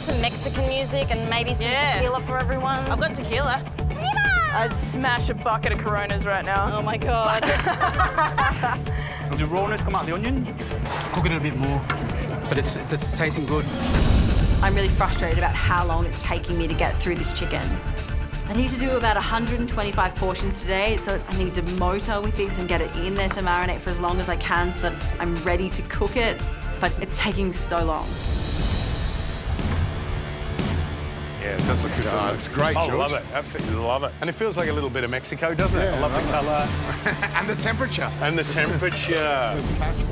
some Mexican music and maybe some tequila for everyone? I've got tequila. I'd smash a bucket of Coronas right now. Oh my God. Does the rawness come out of the onions? Cook it a bit more, but it's tasting good. I'm really frustrated about how long it's taking me to get through this chicken. I need to do about 125 portions today, so I need to motor with this and get it in there to marinate for as long as I can so that I'm ready to cook it, but it's taking so long. Yeah, it does look good, doesn't it? It's great, I George. love it, absolutely love it. And it feels like a little bit of Mexico, doesn't it? Yeah, I love the colour. And the temperature. And the temperature. Fantastic.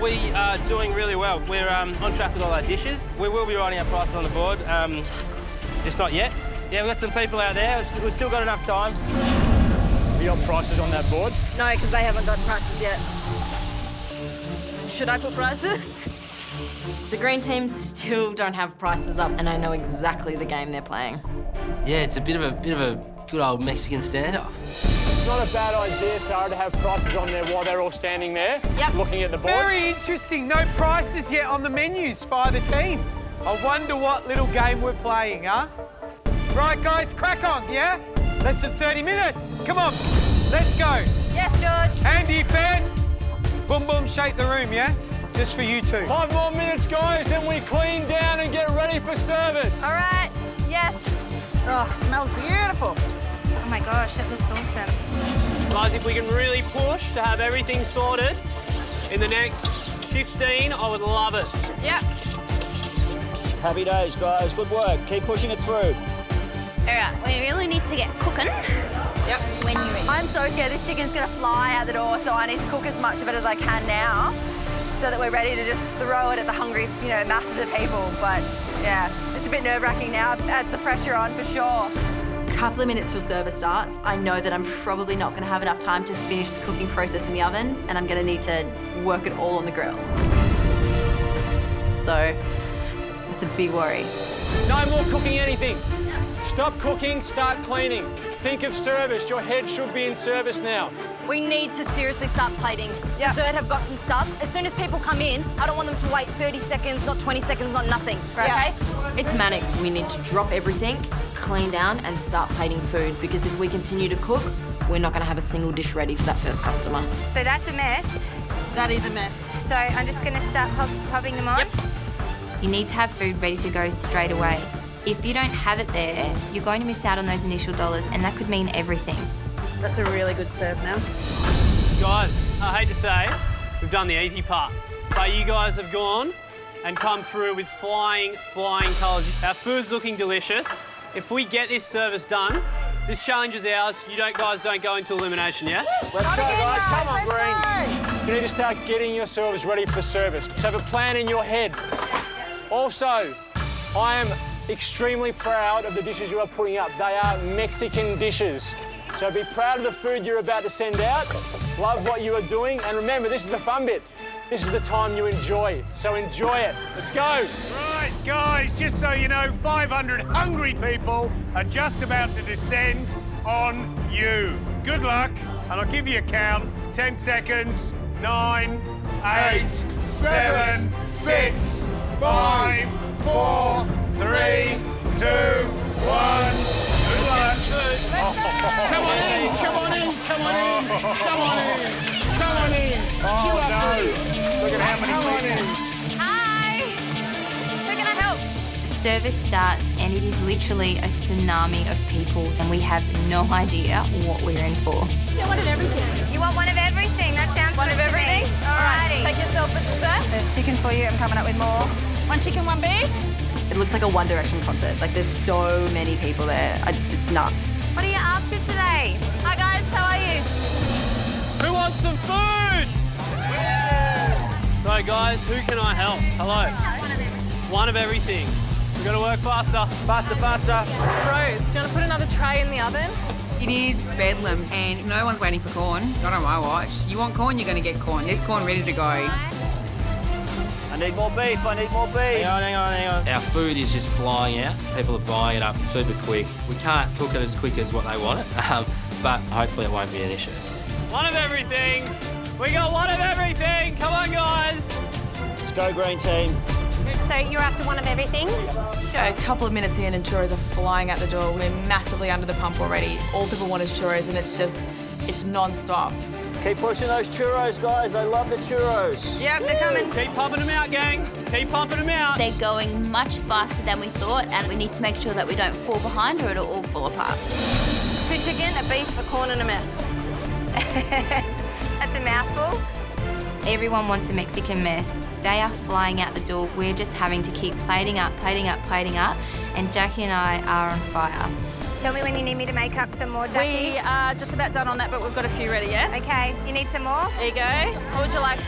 We are doing really well. We're on track with all our dishes. We will be writing our prices on the board, just not yet. Yeah, we've got some people out there. We've still got enough time. You got prices on that board? No, because they haven't got prices yet. Should I put prices? The green team still don't have prices up, and I know exactly the game they're playing. Yeah, it's a bit of a good old Mexican standoff. It's not a bad idea, Sarah, to have prices on there while they're all standing there, looking at the board. Very interesting. No prices yet on the menus by the team. I wonder what little game we're playing, huh? Right, guys, crack on, yeah? Less than 30 minutes. Come on, let's go. Yes, George. Andy, Ben, boom, boom, shake the room, yeah? Just for you two. 5 more minutes, guys, then we clean down and get ready for service. All right. Yes. Oh, it smells beautiful. Oh my gosh, that looks awesome. Guys, if we can really push to have everything sorted in the next 15, I would love it. Yep. Happy days, guys. Good work. Keep pushing it through. All right, we really need to get cooking. Yep. When you're ready. I'm so scared this chicken's gonna fly out the door, so I need to cook as much of it as I can now so that we're ready to just throw it at the hungry, masses of people. But yeah, it's a bit nerve-wracking now. It adds the pressure on for sure. A couple of minutes till service starts. I know that I'm probably not going to have enough time to finish the cooking process in the oven, and I'm going to need to work it all on the grill. So it's a big worry. No more cooking anything. Stop cooking, start cleaning. Think of service. Your head should be in service now. We need to seriously start plating. Dessert have got some stuff. As soon as people come in, I don't want them to wait 30 seconds, not 20 seconds, not nothing. Okay? It's manic. We need to drop everything, clean down, and start plating food, because if we continue to cook, we're not going to have a single dish ready for that first customer. So that's a mess. That is a mess. So I'm just going to start popping them on. Yep. You need to have food ready to go straight away. If you don't have it there, you're going to miss out on those initial dollars, and that could mean everything. That's a really good serve now. Guys, I hate to say, we've done the easy part, but you guys have gone and come through with flying colours. Our food's looking delicious. If we get this service done, this challenge is ours. You guys don't go into elimination, yeah? Let's go, guys. Come on, Green. You need to start getting yourselves ready for service. So have a plan in your head. Also, I am extremely proud of the dishes you are putting up. They are Mexican dishes. So be proud of the food you're about to send out. Love what you are doing. And remember, this is the fun bit. This is the time you enjoy. So enjoy it. Let's go. Right, guys, just so you know, 500 hungry people are just about to descend on you. Good luck, and I'll give you a count. 10 seconds. 9, 8, 7, 6, 5, 4, 3, 2, 1. Good luck. Come on in, come on in, come on in, come on in, come on in. Oh, no. Look at how many people. Hi. Who can I help? Service starts, and it is literally a tsunami of people, and we have no idea what we're in for. You want one of everything. You want one of everything? That sounds One good of everything? to me. All right. Alrighty. Take yourself a dessert. There's chicken for you. I'm coming up with more. 1 chicken, 1 beef. It looks like a One Direction concert. Like, there's so many people there. It's nuts. What are you after today? Hi guys, how are you? Who wants some food? Right, guys, who can I help? Hello. One of everything. We've got to work faster. Faster, faster. Rose, do you want to put another tray in the oven? It is bedlam, and no one's waiting for corn. Not on my watch. You want corn, you're going to get corn. There's corn ready to go. I need more beef. I need more beef. Hang on. Our food is just flying out. People are buying it up super quick. We can't cook it as quick as what they want it, but hopefully it won't be an issue. One of everything. We got one of everything. Come on, guys. Let's go, green team. So you're after one of everything? A couple of minutes in and churros are flying out the door. We're massively under the pump already. All people want is churros and it's non-stop. Keep pushing those churros, guys. I love the churros. Yep, they're coming. Keep pumping them out, gang. Keep pumping them out. They're going much faster than we thought, and we need to make sure that we don't fall behind or it'll all fall apart. 2 chicken, a beef, a corn and a mess. That's a mouthful. Everyone wants a Mexican mess. They are flying out the door. We're just having to keep plating up, and Jackie and I are on fire. Tell me when you need me to make up some more, Jackie. We are just about done on that, but we've got a few ready, yeah? Okay, you need some more? There you go. What would you like?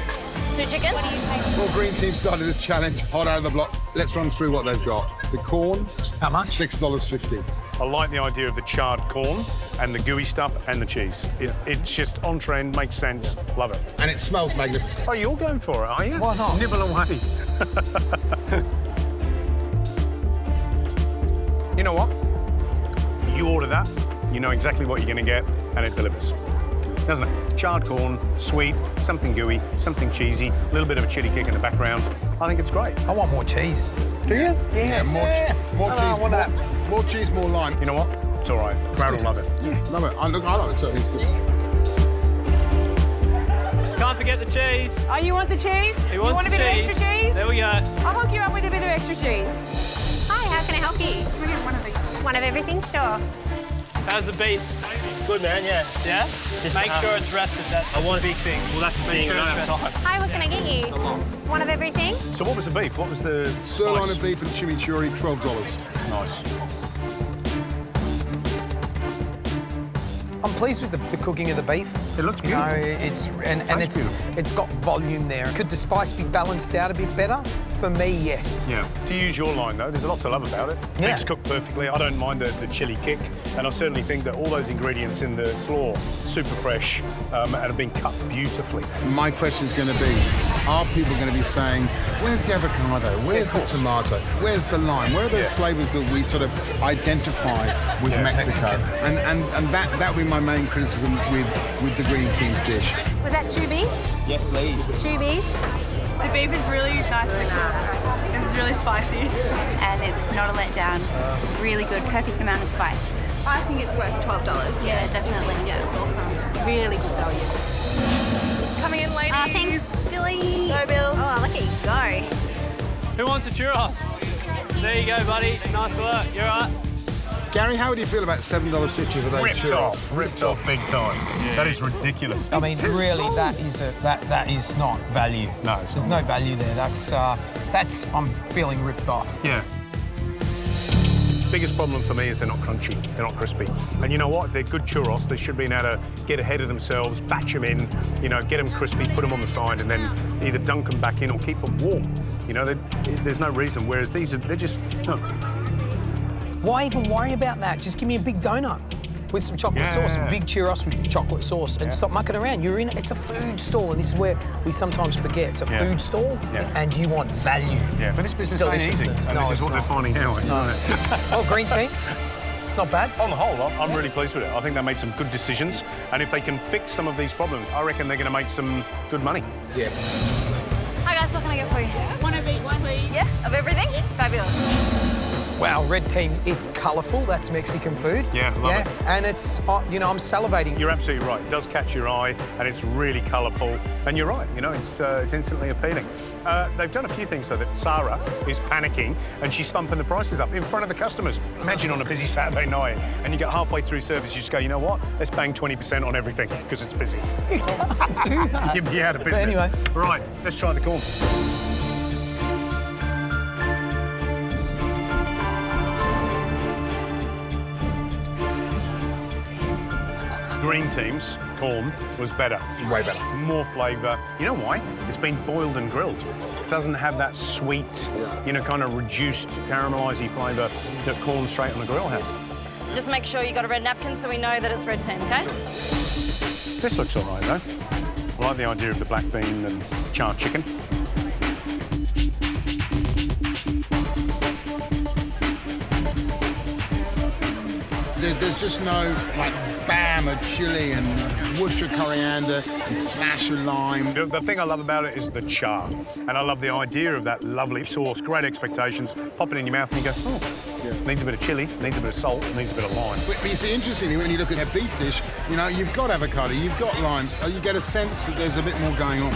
2 chicken? What do you think? Well, green team started this challenge hot out of the block. Let's run through what they've got. The corn. How much? $6.50. I like the idea of the charred corn and the gooey stuff and the cheese. It's just on trend, makes sense, love it. And it smells magnificent. Oh, you're going for it, are you? Why not? Nibble away. You know what? You order that, you know exactly what you're going to get, and it delivers. Doesn't it? Charred corn, sweet, something gooey, something cheesy, a little bit of a chili kick in the background. I think it's great. I want more cheese. Do you? Yeah, more cheese. More cheese, more lime. You know what? It's all right. Crowd will love it. Yeah, love it. I love it too. It's good. Can't forget the cheese. Oh, you want the cheese? He wants you want the a bit cheese. of extra cheese? There we go. I'll hook you up with a bit of extra cheese. Hi, how can I help you? Can we get one of each? One of everything? Sure. How's the beef? Good, man, yeah. Yeah? Make sure it's rested. That's a big thing. Well, that's the thing. Sure it's rested. Hi, what can I get you? One of everything? So what was the beef? What was the Sirloin spice? of beef and chimichurri, $12. Nice. I'm pleased with the cooking of the beef. It looks You know, beautiful. it's got volume there. Could the spice be balanced out a bit better? For me, yes. Yeah. To use your line, though, there's a lot to love about it. Yeah. It's cooked perfectly. I don't mind the chili kick, and I certainly think that all those ingredients in the slaw, super fresh, and have been cut beautifully. My question is going to be, are people going to be saying, where's the avocado? Where's the tomato? Where's the lime? Where are those flavours that we sort of identify with Mexico? Mexican. And that would be my main criticism with the green team's dish. Was that 2 beef? Yes, please. 2 beef? The beef is really nicely cooked. It's really spicy. And it's not a letdown. It's really good, perfect amount of spice. I think it's worth $12. Yeah, definitely. Yeah, it's awesome. Really good value. Coming in, ladies. Thanks, Billy. Go, Bill. Oh, look at you go. Who wants a churros? There you go, buddy. Nice work. You're right. Gary, how would you feel about $7.50 for those churros? Ripped off big time. That is ridiculous. I mean, really, that is not value. No, it's There's not. no value there. That's I'm feeling ripped off. Yeah. Biggest problem for me is they're not crunchy, they're not crispy. And you know what? If they're good churros, they should be able to get ahead of themselves, batch them in, you know, get them crispy, put them on the side, and then either dunk them back in or keep them warm. You know, there's no reason. Whereas these they're just, no. Why even worry about that? Just give me a big donut with some chocolate sauce, a big churros with chocolate sauce, and stop mucking around. It's a food stall, and this is where we sometimes forget. It's a food stall, and you want value. Yeah, but this business ain't easy, and No, this is it's what they're not. finding out, isn't it? Well, green team, not bad. On the whole, I'm really pleased with it. I think they made some good decisions, and if they can fix some of these problems, I reckon they're going to make some good money. Yeah. Hi, guys, what can I get for you? One of each, please. Yeah, of everything? Fabulous. Wow, red team, it's colourful. That's Mexican food. Yeah, love it. And it's, you know, I'm salivating. You're absolutely right. It does catch your eye, and it's really colourful. And you're right, you know, it's instantly appealing. They've done a few things so that Sarah is panicking, and she's thumping the prices up in front of the customers. Imagine on a busy Saturday night, and you get halfway through service, you just go, you know what? Let's bang 20% on everything, because it's busy. You can't do that. You'd be out of business. But anyway. Right, let's try the corn. Green team's corn was better. Way better. More flavour. You know why? It's been boiled and grilled. It doesn't have that sweet, you know, kind of reduced caramelisy flavour that corn straight on the grill has. Just make sure you got a red napkin so we know that it's red team, okay? This looks all right, though. I like the idea of the black bean and charred chicken. There's just no, like, bam of chili and whoosh of coriander and smash of lime. The thing I love about it is the char. And I love the idea of that lovely sauce, great expectations, pop it in your mouth and you go, oh, yeah. Needs a bit of chili, needs a bit of salt, needs a bit of lime. But you see, interestingly, when you look at a beef dish, you know, you've got avocado, you've got lime, so you get a sense that there's a bit more going on.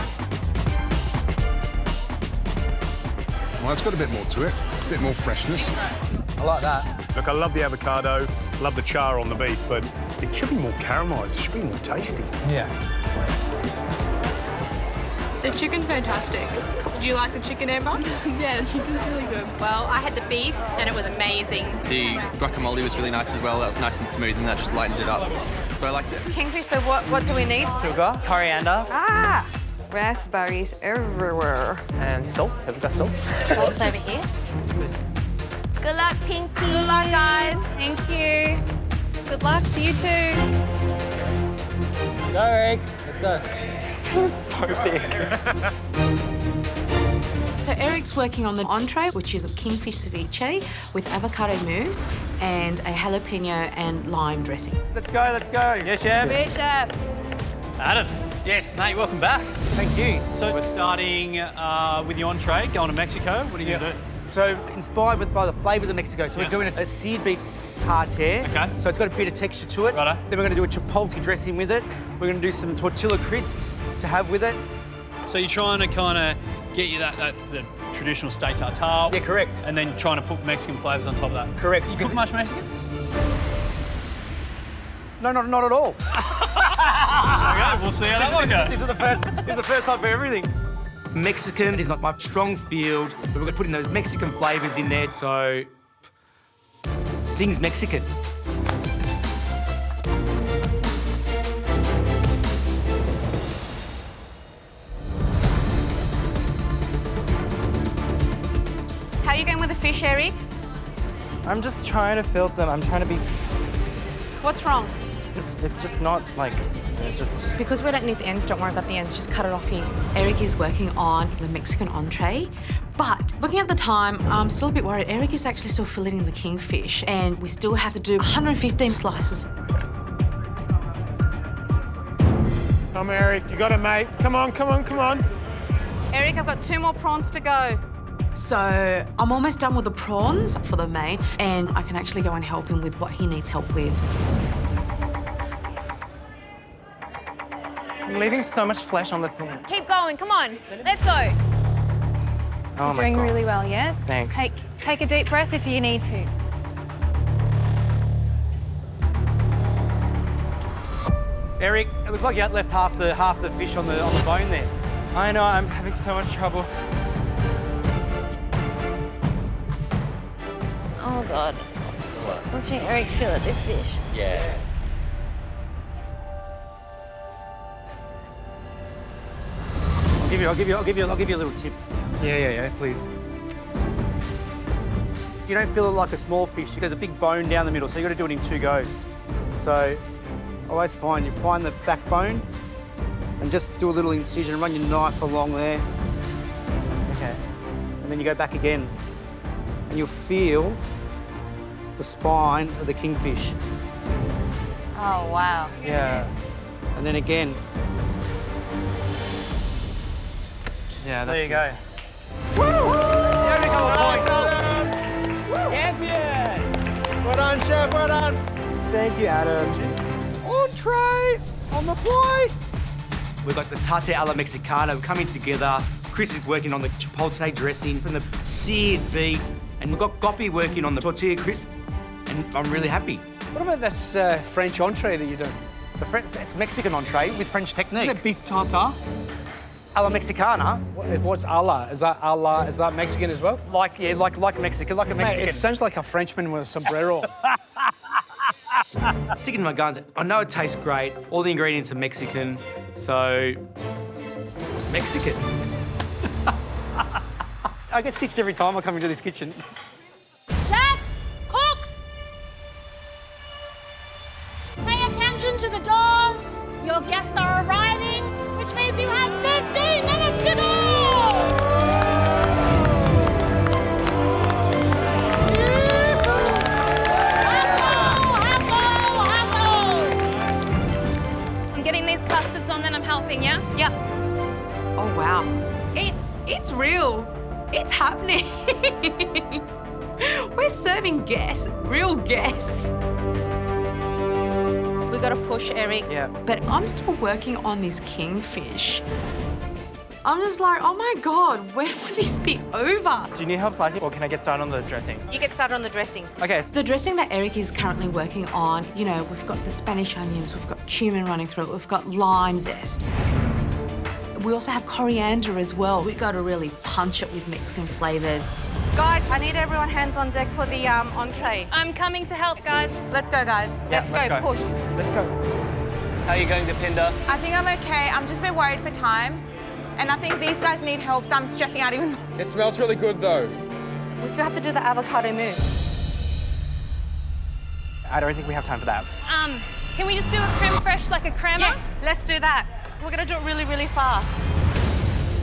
Well, it's got a bit more to it, a bit more freshness. I like that. Look, I love the avocado, love the char on the beef, but it should be more caramelised, it should be more tasty. Yeah. The chicken's fantastic. Did you like the chicken, Amber? Yeah, the chicken's really good. Well, I had the beef and it was amazing. The guacamole was really nice as well. That was nice and smooth and that just lightened it up. So I liked it. Kingfish, so what do we need? Sugar, coriander. Ah! Raspberries everywhere. And salt. Have we got salt? Salt's over here. Good luck, Pinky. Good luck, guys. Thank you. Good luck to you too. Go, Eric. Let's go. So big. So Eric's working on the entree, which is a kingfish ceviche with avocado mousse and a jalapeno and lime dressing. Let's go, let's go. Yes, chef. Yes, chef. Adam. Yes. Mate, welcome back. Thank you. So we're starting with the entree, going to Mexico. What are you going to do? So inspired by the flavours of Mexico. So we're doing a seared beef tartare. Okay. So it's got a bit of texture to it. Righto. Then we're going to do a chipotle dressing with it. We're going to do some tortilla crisps to have with it. So you're trying to kind of get you the traditional steak tartare. Yeah, correct. And then trying to put Mexican flavours on top of that. Correct. You cook much Mexican? No, not at all. Okay, we'll see how that one goes. This is the first time for everything. Mexican is not my strong field, but we're going to put in those Mexican flavours in there, so sings Mexican. How are you going with the fish, Eric? I'm just trying to filter them. I'm trying to be... What's wrong? It's just not like... It's just... Because we don't need the ends, don't worry about the ends, just cut it off here. Eric is working on the Mexican entree, but looking at the time, I'm still a bit worried. Eric is actually still filleting the kingfish, and we still have to do 115 slices. Come, Eric, you got it, mate. Come on, come on, come on. Eric, I've got 2 more prawns to go. So I'm almost done with the prawns for the main, and I can actually go and help him with what he needs help with. You're leaving so much flesh on the pan. Keep going, come on. Let's go. Oh, Doing really well, yeah? Thanks. Take a deep breath if you need to. Eric, it looks like you left half the fish on the bone there. I know, I'm having so much trouble. Oh, God. Watching Eric fillet this fish. Yeah. I'll give you a little tip. Yeah, please. You don't feel it like a small fish. There's a big bone down the middle, so you got to do it in 2 goes. So always find the backbone and just do a little incision and run your knife along there. Okay. And then you go back again. And you'll feel the spine of the kingfish. Oh, wow. Yeah. And then again. Yeah, there you go. Woo! There we go, Champion! Well done, chef, well done. Thank you, Adam. Entree on the plate. We've got the tartare a la Mexicana coming together. Chris is working on the chipotle dressing from the seared beef. And we've got Goppy working on the tortilla crisp. And I'm really happy. What about this French entree that you're doing? It's Mexican entree with French technique. Isn't it beef tartare? A la Mexicana. What's a la? Is that Mexican as well? Like Mexican, like a Mexican. Mate, it sounds like a Frenchman with a sombrero. Sticking to my guns, I know it tastes great. All the ingredients are Mexican, so it's Mexican. I get stitched every time I come into this kitchen. Chefs, cooks, pay attention to the doors. Your guests are arriving, which means you have 15 minutes to go. Hustle, hustle. now? Yep. Oh, wow. It's real. It's happening. We're serving guests, real guests. We've got to push, Eric. Yeah. But I'm still working on this kingfish. I'm just like, oh my God, when will this be over? Do you need help slicing or can I get started on the dressing? You get started on the dressing. Okay. The dressing that Eric is currently working on, you know, we've got the Spanish onions, we've got cumin running through it, we've got lime zest. We also have coriander as well. We've got to really punch it with Mexican flavours. Guys, I need everyone hands on deck for the entree. I'm coming to help, guys. Let's go, guys. Yeah, let's go. Push. Let's go. How are you going, Dipinda? I think I'm okay. I'm just a bit worried for time. And I think these guys need help, so I'm stressing out even more. It smells really good though. We still have to do the avocado mousse. I don't think we have time for that. Can we just do a creme fraiche like a crema? Yes, let's do that. We're going to do it really, really fast.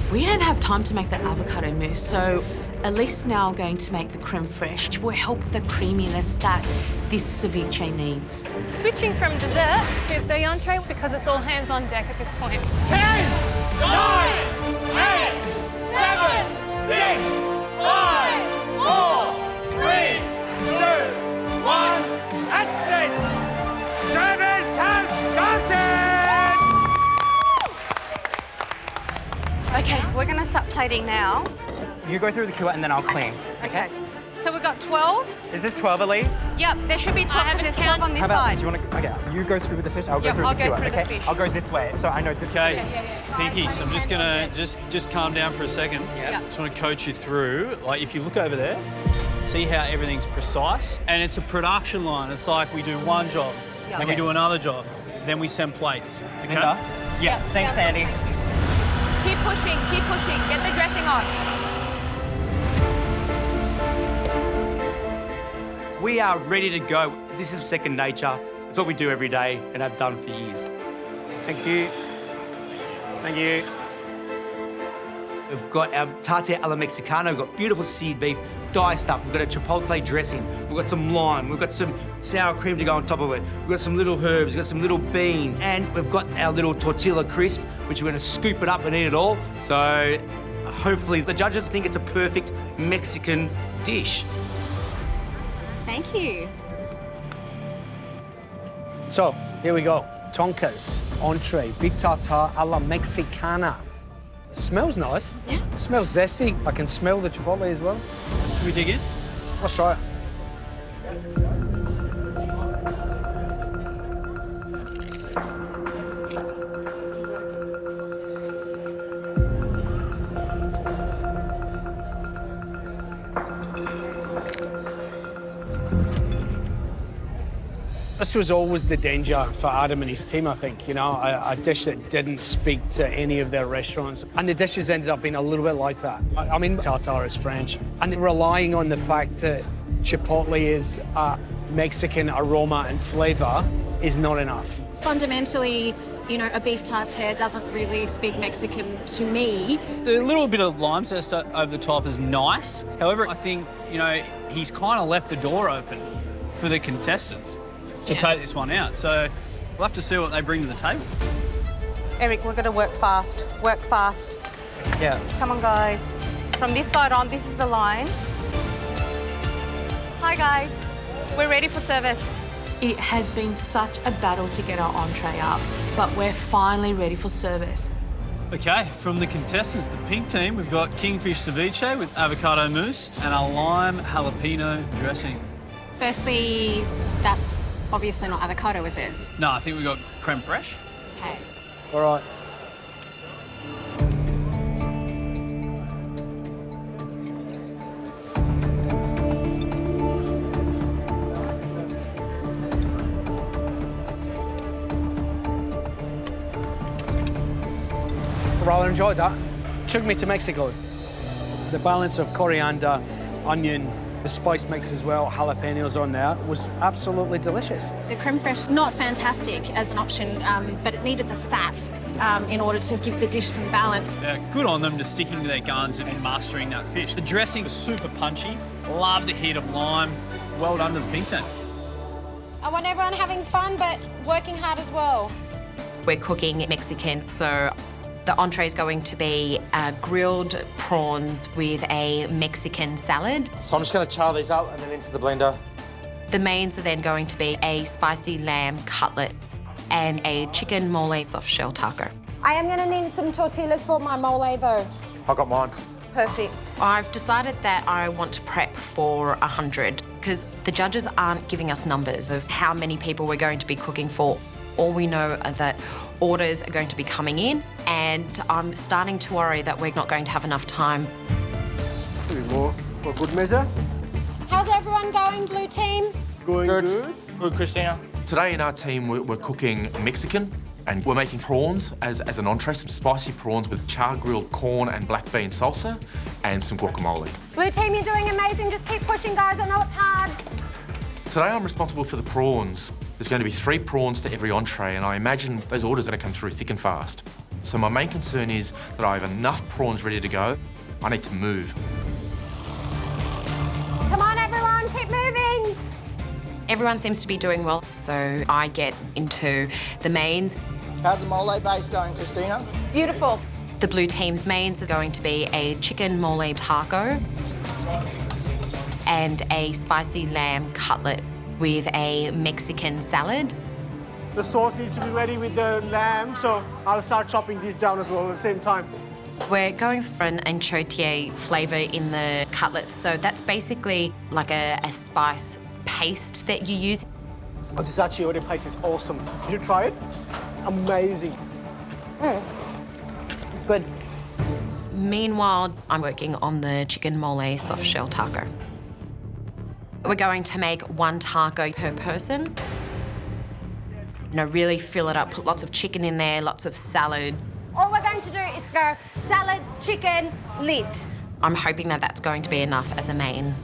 We don't have time to make that avocado mousse, so Elise now going to make the creme fraiche, which will help with the creaminess that this ceviche needs. Switching from dessert to the entree because it's all hands on deck at this point. 10, 9, 8, 7, 6, 5, 4, 3, 2, 1. That's it. Service has started. Okay, we're going to start plating now. You go through the cooler and then I'll clean. Okay. So we've got 12. Is this 12, Elise? Yep, there should be 12 because there's 12 on this How about, side. do you want to, okay, you go through with the fish, I'll go Yep, through with I'll the go cooler, through the okay? fish. I'll go this way, so I know this Okay, is... Pinky, so I'm just gonna just calm down for a second. Yeah. Just want to coach you through. Like, if you look over there, see how everything's precise, and it's a production line. It's like we do one job, then we do another job, then we send plates. Okay? Linda? Yeah, thanks, Sandy. Keep pushing, get the dressing on. We are ready to go. This is second nature. It's what we do every day and have done for years. Thank you. Thank you. We've got our tartare a la Mexicana. We've got beautiful seared beef, diced up. We've got a chipotle dressing. We've got some lime. We've got some sour cream to go on top of it. We've got some little herbs. We've got some little beans. And we've got our little tortilla crisp, which we're going to scoop it up and eat it all. So hopefully the judges think it's a perfect Mexican dish. Thank you. So, here we go. Tonkas, entree, beef tartare a la Mexicana. Smells nice. Yeah. Smells zesty. I can smell the chipotle as well. Should we dig in? Let's try it. This was always the danger for Adam and his team, I think. You know, a dish that didn't speak to any of their restaurants. And the dishes ended up being a little bit like that. I mean, tartare is French. And relying on the fact that chipotle is a Mexican aroma and flavour is not enough. Fundamentally, you know, a beef tartare doesn't really speak Mexican to me. The little bit of lime zest over the top is nice. However, I think, you know, he's kind of left the door open for the contestants to take this one out. So we'll have to see what they bring to the table. Eric, we're going to work fast. Work fast. Yeah. Come on, guys. From this side on, this is the line. Hi, guys. We're ready for service. It has been such a battle to get our entree up, but we're finally ready for service. Okay, from the contestants, the pink team, we've got kingfish ceviche with avocado mousse and a lime jalapeno dressing. Firstly, that's obviously not avocado, is it? No, I think we've got creme fraiche. Okay. All right. Rather enjoyed that. Took me to Mexico. The balance of coriander, onion, the spice mix as well, jalapenos on there, was absolutely delicious. The creme fraiche, not fantastic as an option, but it needed the fat in order to give the dish some balance. Yeah, good on them to sticking to their guns and mastering that fish. The dressing was super punchy. Love the hit of lime. Well done to the pink team. I want everyone having fun, but working hard as well. We're cooking Mexican, so The entree is going to be grilled prawns with a Mexican salad. So I'm just going to char these up and then into the blender. The mains are then going to be a spicy lamb cutlet and a chicken mole soft shell taco. I am going to need some tortillas for my mole, though. I got mine. Perfect. I've decided that I want to prep for 100 because the judges aren't giving us numbers of how many people we're going to be cooking for. All we know are that orders are going to be coming in, and I'm starting to worry that we're not going to have enough time. A bit more for good measure. How's everyone going, blue team? Going good. Good, Christina. Today in our team, we're cooking Mexican, and we're making prawns as an entree, some spicy prawns with char grilled corn and black bean salsa, and some guacamole. Blue team, you're doing amazing. Just keep pushing, guys. I know it's hard. Today I'm responsible for the prawns. There's going to be 3 prawns to every entree, and I imagine those orders are going to come through thick and fast. So my main concern is that I have enough prawns ready to go. I need to move. Come on, everyone, keep moving. Everyone seems to be doing well, so I get into the mains. How's the mole base going, Christina? Beautiful. The blue team's mains are going to be a chicken mole taco and a spicy lamb cutlet with a Mexican salad. The sauce needs to be ready with the lamb, so I'll start chopping these down as well at the same time. We're going for an entree flavour in the cutlets, so that's basically like a spice paste that you use. Oh, this achiote paste is awesome. You should try it. It's amazing. It's good. Meanwhile, I'm working on the chicken mole soft shell taco. We're going to make 1 taco per person. You know, really fill it up, put lots of chicken in there, lots of salad. All we're going to do is go salad, chicken, lid. I'm hoping that that's going to be enough as a main.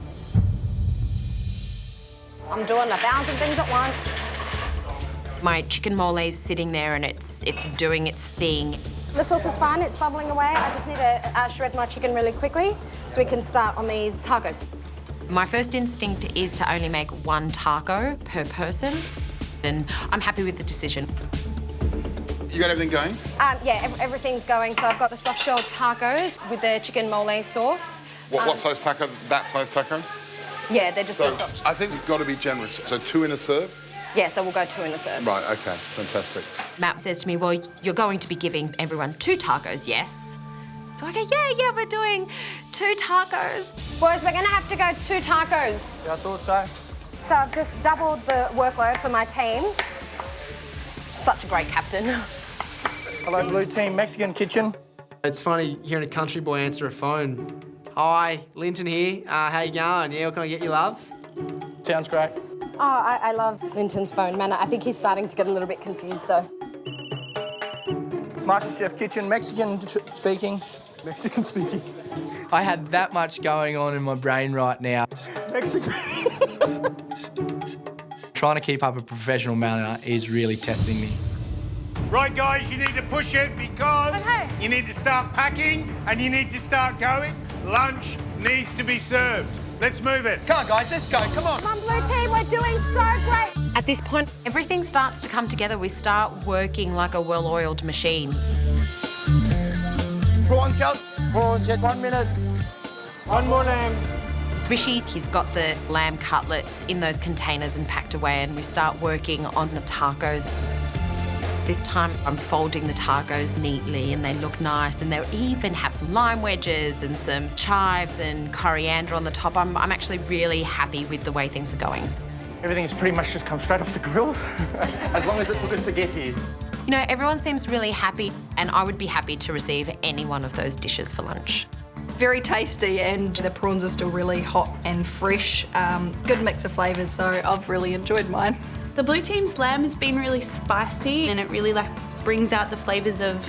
I'm doing 1,000 things at once. My chicken mole is sitting there and it's doing its thing. The sauce is fine, it's bubbling away. I just need to shred my chicken really quickly so we can start on these tacos. My first instinct is to only make 1 taco per person, and I'm happy with the decision. You got everything going? Yeah, everything's going. So I've got the soft shell tacos with the chicken mole sauce. What size taco? That size taco? Yeah, they're just So the soft. I think you've got to be generous. So 2 in a serve? Yeah, so we'll go 2 in a serve. Right, OK, fantastic. Matt says to me, well, you're going to be giving everyone 2 tacos, yes? So I go, yeah, we're doing 2 tacos. Boys, we're going to have to go 2 tacos. Yeah, I thought so. So I've just doubled the workload for my team. Such a great captain. Hello, blue team, Mexican kitchen. It's funny hearing a country boy answer a phone. Hi, Linton here. How you going? Yeah, what can I get you, love? Sounds great. Oh, I love Linton's phone manner. I think he's starting to get a little bit confused, though. MasterChef kitchen, Mexican speaking. Mexican speaking. I had that much going on in my brain right now. Mexican. Trying to keep up a professional manner is really testing me. Right, guys, you need to push it because you need to start packing and you need to start going. Lunch needs to be served. Let's move it. Come on, guys, let's go. Come on. Come on, blue team, we're doing so great. At this point, everything starts to come together. We start working like a well-oiled machine. Prawns, Kels. Prawns, just 1 minute. 1 more lamb. Rishi, he's got the lamb cutlets in those containers and packed away, and we start working on the tacos. This time I'm folding the tacos neatly and they look nice, and they'll even have some lime wedges and some chives and coriander on the top. I'm actually really happy with the way things are going. Everything's pretty much just come straight off the grills, as long as it took us to get here. You know, everyone seems really happy, and I would be happy to receive any one of those dishes for lunch. Very tasty, and the prawns are still really hot and fresh. Good mix of flavours, so I've really enjoyed mine. The blue team's lamb has been really spicy, and it really brings out the flavours of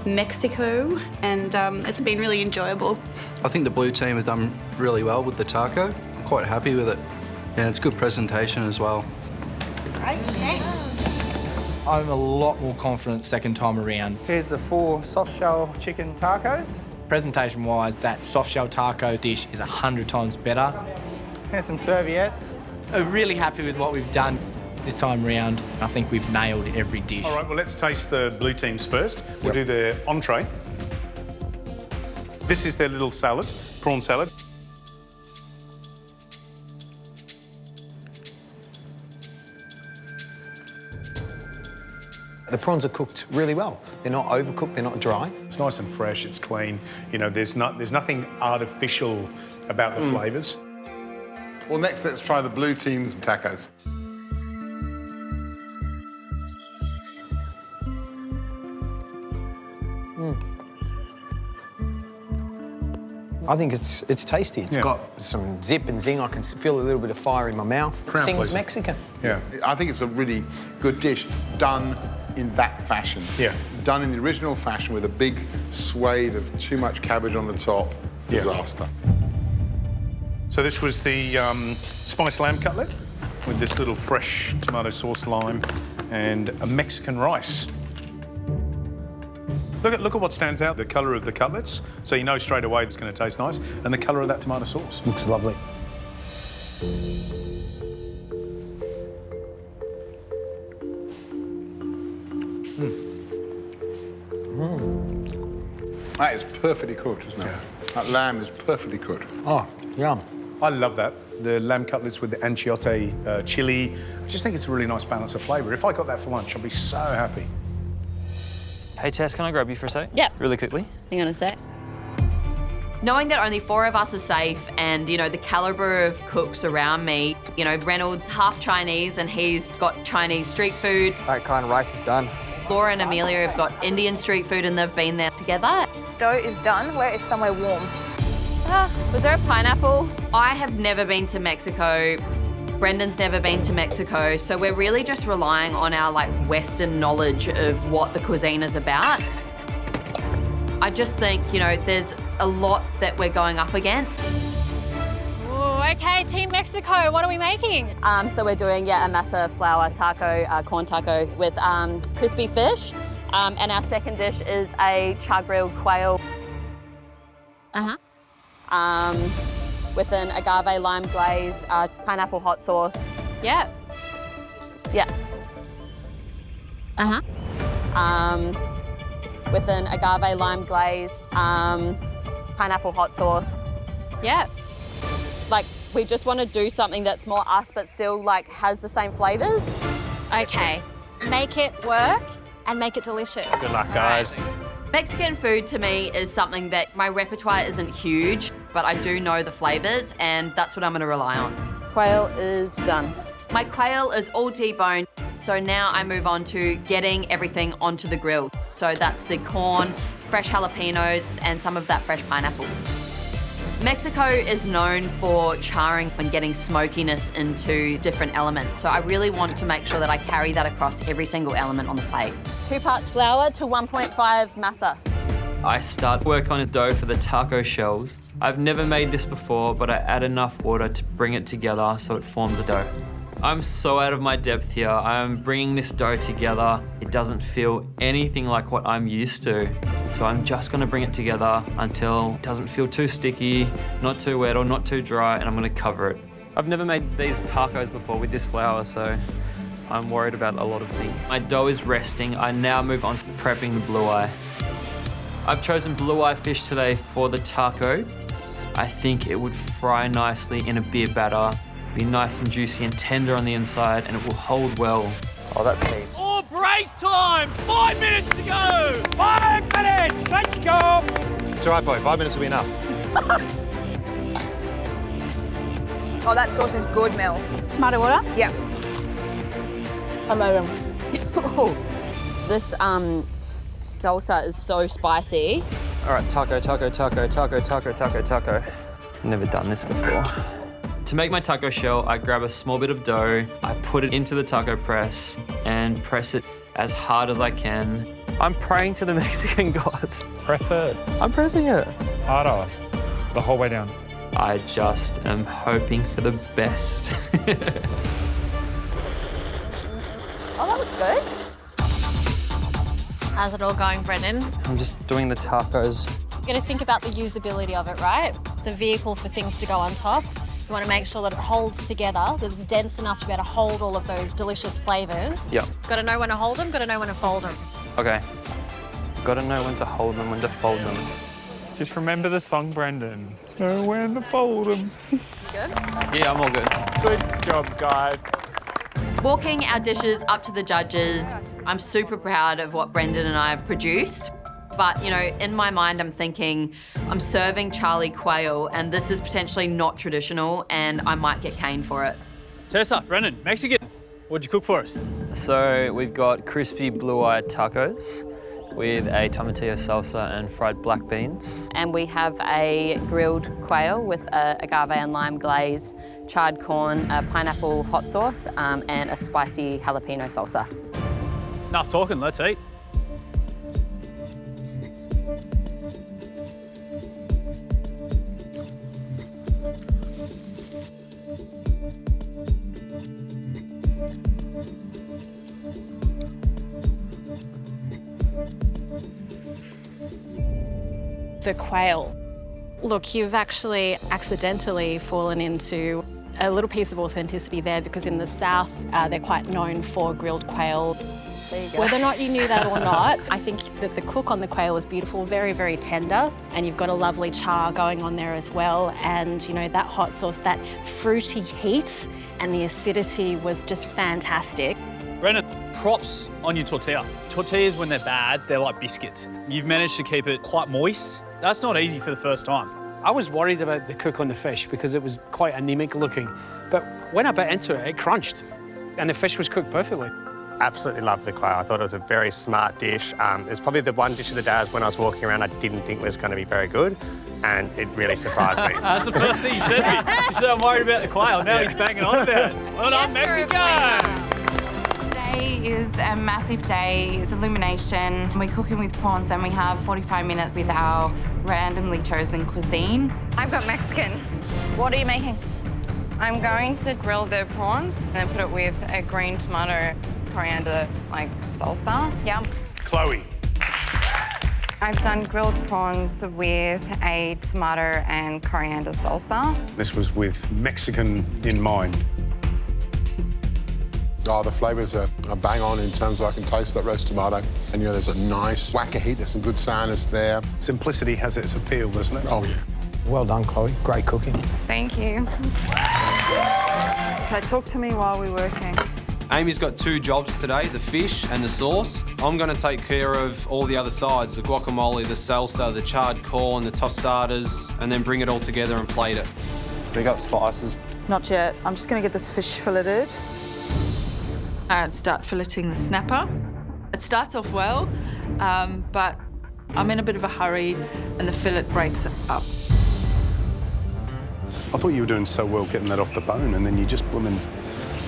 Mexico, and it's been really enjoyable. I think the blue team have done really well with the taco. I'm quite happy with it. Yeah, it's good presentation as well. Great, thanks. I'm a lot more confident second time around. Here's the 4 soft shell chicken tacos. Presentation-wise, that soft shell taco dish is 100 times better. Here's some serviettes. I'm really happy with what we've done. This time round, I think we've nailed every dish. All right, well, let's taste the blue teams first. We'll do their entree. This is their little salad, prawn salad. The prawns are cooked really well. They're not overcooked, they're not dry. It's nice and fresh, it's clean. You know, there's nothing artificial about the flavours. Well, next, let's try the blue team's tacos. I think it's tasty. It's got some zip and zing. I can feel a little bit of fire in my mouth. Sings Mexican. Yeah. I think it's a really good dish done in that fashion. Yeah. Done in the original fashion with a big swathe of too much cabbage on the top. Disaster. So this was the spiced lamb cutlet with this little fresh tomato sauce lime and a Mexican rice. Look at what stands out, the colour of the cutlets. So you know straight away it's going to taste nice. And the colour of that tomato sauce. Looks lovely. That is perfectly cooked, isn't it? Yeah. That lamb is perfectly cooked. Oh, yum. I love that. The lamb cutlets with the achiote chili. I just think it's a really nice balance of flavour. If I got that for lunch, I'd be so happy. Hey, Tess, can I grab you for a sec? Yep. Really quickly. Hang on a sec. Knowing that only 4 of us are safe and, you know, the calibre of cooks around me, you know, Reynolds half Chinese and he's got Chinese street food. That kind of rice is done. Laura and Amelia have got Indian street food and they've been there together. Dough is done. Where is somewhere warm? Was there a pineapple? I have never been to Mexico. Brendan's never been to Mexico, so we're really just relying on our Western knowledge of what the cuisine is about. I just think, you know, there's a lot that we're going up against. Ooh, okay, Team Mexico, what are we making? So we're doing, a masa flour taco, corn taco with crispy fish. And our second dish is a char-grilled quail. With an agave lime glaze, pineapple hot sauce. Yeah. Yeah. With an agave lime glaze, pineapple hot sauce. Yeah. We just want to do something that's more us, but still, has the same flavours. Okay. Make it work and make it delicious. Good luck, guys. Mexican food to me is something that my repertoire isn't huge, but I do know the flavours and that's what I'm going to rely on. Quail is done. My quail is all deboned, so now I move on to getting everything onto the grill. So that's the corn, fresh jalapenos and some of that fresh pineapple. Mexico is known for charring and getting smokiness into different elements. So I really want to make sure that I carry that across every single element on the plate. 2 parts flour to 1.5 masa. I start work on a dough for the taco shells. I've never made this before, but I add enough water to bring it together so it forms a dough. I'm so out of my depth here. I'm bringing this dough together. It doesn't feel anything like what I'm used to. So I'm just gonna bring it together until it doesn't feel too sticky, not too wet or not too dry, and I'm gonna cover it. I've never made these tacos before with this flour, so I'm worried about a lot of things. My dough is resting. I now move on to prepping the blue eye. I've chosen blue eye fish today for the taco. I think it would fry nicely in a beer batter, be nice and juicy and tender on the inside, and it will hold well. Oh, that's heaps. Oh, break time! 5 minutes to go! 5 minutes! Let's go! It's all right, boy. 5 minutes will be enough. Oh, that sauce is good, Mel. Tomato water? Yeah. Hello. This salsa is so spicy. All right, taco, taco, taco, taco, taco, taco, taco. Never done this before. To make my taco shell, I grab a small bit of dough, I put it into the taco press and press it as hard as I can. I'm praying to the Mexican gods. Press it. I'm pressing it. Harder. The whole way down. I just am hoping for the best. Oh, that looks good. How's it all going, Brendan? I'm just doing the tacos. You've got to think about the usability of it, right? It's a vehicle for things to go on top. You want to make sure that it holds together, that it's dense enough to be able to hold all of those delicious flavours. Yep. Got to know when to hold them, got to know when to fold them. Okay. Gotta know when to hold them, when to fold them. Just remember the song, Brendan. Know when to fold them. Good? Yeah, I'm all good. Good job, guys. Walking our dishes up to the judges, I'm super proud of what Brendan and I have produced. But, you know, in my mind, I'm thinking, I'm serving Charlie quail, and this is potentially not traditional, and I might get caned for it. Tessa, Brendan, Mexican. What'd you cook for us? So we've got crispy blue-eyed tacos with a tomatillo salsa and fried black beans. And we have a grilled quail with a agave and lime glaze, charred corn, a pineapple hot sauce, and a spicy jalapeno salsa. Enough talking, let's eat. The quail. Look, you've actually accidentally fallen into a little piece of authenticity there, because in the south, they're quite known for grilled quail. There you go. Whether or not you knew that or not, I think that the cook on the quail was beautiful, very, very tender, and you've got a lovely char going on there as well. And, you know, that hot sauce, that fruity heat and the acidity was just fantastic. Brendan, props on your tortilla. Tortillas, when they're bad, they're like biscuits. You've managed to keep it quite moist. That's not easy for the first time. I was worried about the cook on the fish because it was quite anemic looking. But when I bit into it, it crunched. And the fish was cooked perfectly. Absolutely loved the quail. I thought it was a very smart dish. It's probably the one dish of the day when I was walking around I didn't think was going to be very good, and it really surprised me. That's the first thing you said to me. You said I'm worried about the quail. Now he's banging on about it. Well done, Mexico! Today is a massive day. It's Elimination. We're cooking with prawns and we have 45 minutes with our randomly chosen cuisine. I've got Mexican. What are you making? I'm going to grill the prawns and put it with a green tomato, coriander, salsa. Yum. Chloe. I've done grilled prawns with a tomato and coriander salsa. This was with Mexican in mind. Oh, the flavours are bang on in terms of I can taste that roast tomato. And, you know, there's a nice whack of heat, there's some good sourness there. Simplicity has its appeal, doesn't it? Oh, yeah. Well done, Chloe. Great cooking. Thank you. Okay, talk to me while we're working. Amy's got 2 jobs today, the fish and the sauce. I'm going to take care of all the other sides, the guacamole, the salsa, the charred corn, the tostadas, and then bring it all together and plate it. We got spices. Not yet. I'm just going to get this fish filleted. And start filleting the snapper. It starts off well, but I'm in a bit of a hurry and the fillet breaks it up. I thought you were doing so well getting that off the bone, and then you just blooming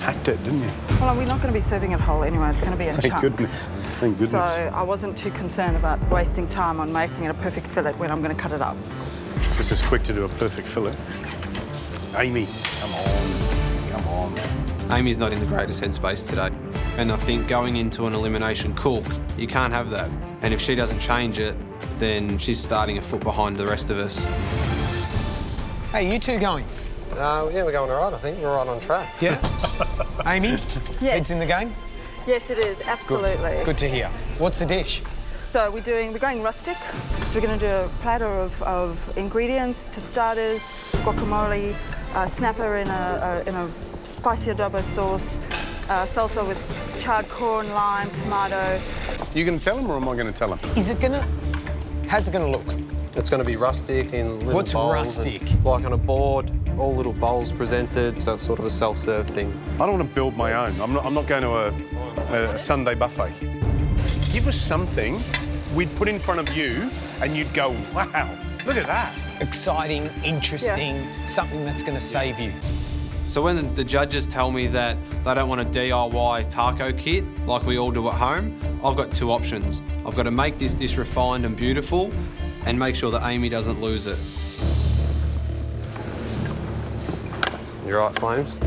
hacked it, didn't you? Well, we're not going to be serving it whole anyway. It's going to be in Thank chunks. goodness. Thank goodness. So I wasn't too concerned about wasting time on making it a perfect fillet when I'm going to cut it up. It's just quick to do a perfect fillet. Amy, come on, come on. Amy's not in the greatest headspace today. And I think going into an elimination cook, you can't have that. And if she doesn't change it, then she's starting a foot behind the rest of us. Hey, you two going? Yeah, we're going all right, I think. We're right on track. Yeah. Amy? Yes. Heads in the game? Yes, it is, absolutely. Good to hear. What's the dish? So we're going rustic. So we're going to do a platter of ingredients, tostadas, guacamole, snapper in a spicy adobo sauce, salsa with charred corn, lime, tomato. You going to tell him, or am I going to tell him? Is it going to... How's it going to look? It's going to be rustic in little What's bowls. rustic? Like on a board, all little bowls presented, so it's sort of a self-serve thing. I don't want to build my own. I'm not going to a Sunday buffet. Give us something we'd put in front of you and you'd go, wow, look at that. Exciting, interesting, something that's going to save you. So when the judges tell me that they don't want a DIY taco kit like we all do at home, I've got 2 options. I've got to make this dish refined and beautiful and make sure that Amy doesn't lose it. You right, Flames?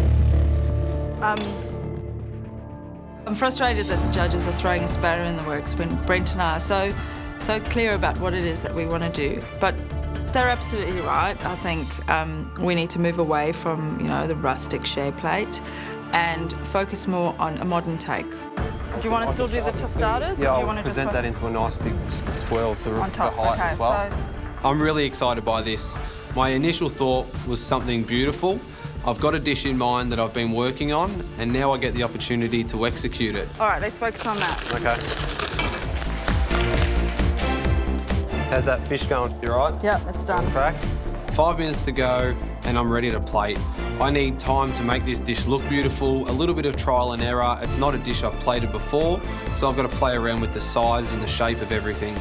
I'm frustrated that the judges are throwing a spanner in the works when Brent and I are so clear about what it is that we want to do. But They're absolutely right. I think we need to move away from, you know, the rustic share plate and focus more on a modern take. Do you want to still do the tostadas? Yeah, or do you I'll want to present that into a nice big twirl to on top? for height Okay, as well. so I'm really excited by this. My initial thought was something beautiful. I've got a dish in mind that I've been working on, and now I get the opportunity to execute it. all right, let's focus on that. Okay. How's that fish going? You all right? Yeah, it's done. On track? 5 minutes to go, and I'm ready to plate. I need time to make this dish look beautiful, a little bit of trial and error. It's not a dish I've plated before, so I've got to play around with the size and the shape of everything.